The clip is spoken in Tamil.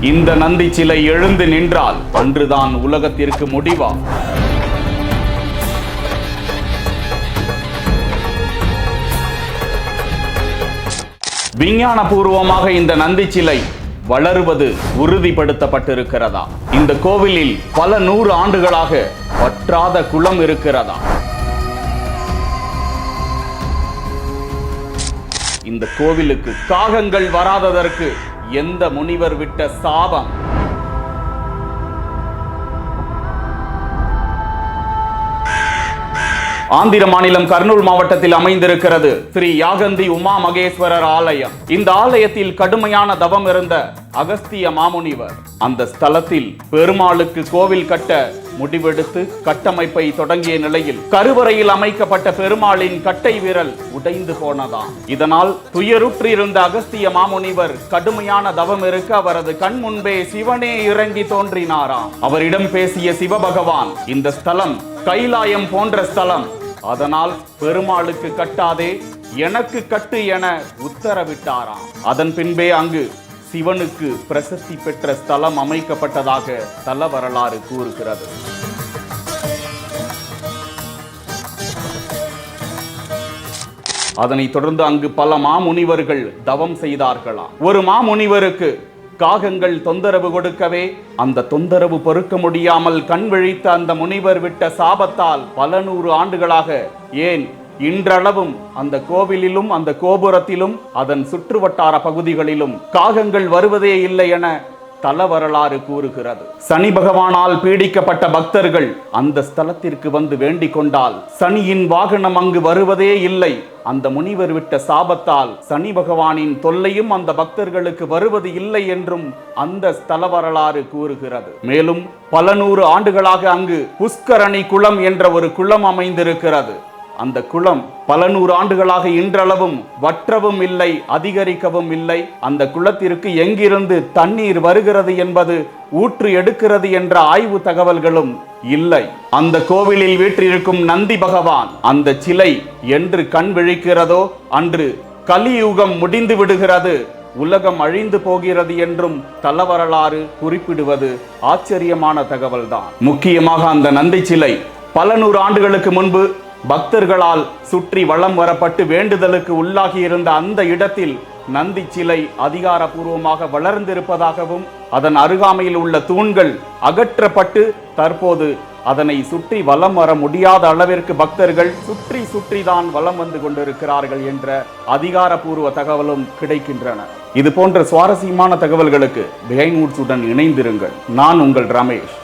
இந்த நந்தி சிலை எழுந்து நின்றால் அன்றுதான் உலகத்திற்கு முடிவா? விஞ்ஞானபூர்வமாக இந்த நந்தி சிலை வளருவது உறுதிப்படுத்தப்பட்டிருக்கிறதா? இந்த கோவிலில் பல 100 ஆண்டுகளாக வற்றாத குளம் இருக்கிறதா? இந்த கோவிலுக்கு காகங்கள் வராததற்கு எந்த முனிவர் விட்ட சாபம்? ஆந்திர மாநிலம் கர்னூல் மாவட்டத்தில் அமைந்திருக்கிறது ஸ்ரீ யாகந்தி உமா மகேஸ்வரர் ஆலயம். இந்த ஆலயத்தில் கடுமையான தவம் இருந்த அகஸ்திய மாமுனிவர் அந்த ஸ்தலத்தில் பெருமாளுக்கு கோவில் கட்ட முடிவெடுத்து கட்டமைப்பை தொடங்கிய நிலையில் கருவறையில் அமைக்கப்பட்ட பெருமாளின் கட்டை விரல் உடைந்து போனதாம். இதனால் துயருற்றிருந்த அகஸ்திய மாமுனிவர் கடுமையான தவம் இருக்க அவரது கண் முன்பே சிவனே இறங்கி தோன்றினாராம். அவரிடம் பேசிய சிவபகவான், இந்த ஸ்தலம் கைலாயம் போன்ற ஸ்தலம், அதனால் பெருமாளுக்கு கட்டாதே, எனக்கு கட்டு என உத்தரவிட்டாராம். அதன் பின்பே அங்கு சிவனுக்கு பிரசித்தி பெற்ற ஸ்தலம் அமைக்கப்பட்டதாக தல வரலாறு கூறுகிறது. அதனைத் தொடர்ந்து அங்கு பல மாமுனிவர்கள் தவம் செய்தார்களாம். ஒரு மாமுனிவருக்கு காகங்கள் தொந்தரவு கொடுக்கவே அந்த தொந்தரவு பொறுக்க முடியாமல் கண் விழித்த அந்த முனிவர் விட்ட சாபத்தால் பல 100 ஆண்டுகளாக, ஏன் இன்றளவும் அந்த கோவிலிலும் அந்த கோபுரத்திலும் அதன் சுற்றுவட்டார பகுதிகளிலும் காகங்கள் வருவதே இல்லை என தல வரலாறு கூறுகிறது. சனி பகவானால் பீடிக்கப்பட்ட பக்தர்கள் அந்த ஸ்தலத்திற்கு வந்து வேண்டிக் கொண்டால் சனியின் வாகனம் அங்கு வருவதே இல்லை. அந்த முனிவர் விட்ட சாபத்தால் சனி பகவானின் தொல்லையும் அந்த பக்தர்களுக்கு வருவது இல்லை என்றும் அந்த ஸ்தல வரலாறு கூறுகிறது. மேலும் பல 100 ஆண்டுகளாக அங்கு புஷ்கரணி குளம் என்ற ஒரு குளம் அமைந்திருக்கிறது. அந்த குளம் பல 100 ஆண்டுகளாக இன்றளவும் வற்றவும் இல்லை, அதிகரிக்கவும் இல்லை. அந்த குளத்திற்கு எங்கிருந்து தண்ணீர் வருகிறது என்பது, ஊற்று எடுக்கிறது என்ற ஆய்வு தகவல்களும் இல்லை. அந்த கோவிலில் வீற்றிருக்கும் நந்தி பகவான் அந்த சிலை என்று கண் விழிக்கிறதோ அன்று கலியுகம் முடிந்து விடுகிறது, உலகம் அழிந்து போகிறது என்றும் தல வரலாறு குறிப்பிடுவது ஆச்சரியமான தகவல்தான். முக்கியமாக அந்த நந்தி சிலை பல 100 ஆண்டுகளுக்கு முன்பு பக்தர்களால் சுற்றி வலம் வரப்பட்டு வேண்டுதலுக்கு உள்ளாகி இருந்த அந்த இடத்தில் நந்தி சிலை அதிகாரப்பூர்வமாக வளர்ந்திருப்பதாகவும் அதன் அருகாமையில் உள்ள தூண்கள் அகற்றப்பட்டு தற்போது அதனை சுற்றி வலம் வர முடியாத அளவிற்கு பக்தர்கள் சுற்றிதான் வலம் வந்து கொண்டிருக்கிறார்கள் என்ற அதிகாரப்பூர்வ தகவலும் கிடைக்கின்றன. இது போன்ற சுவாரஸ்யமான தகவல்களுக்கு பிஹைண்ட் வுட்ஸ் உடன் இணைந்திருங்கள். நான் உங்கள் ரமேஷ்.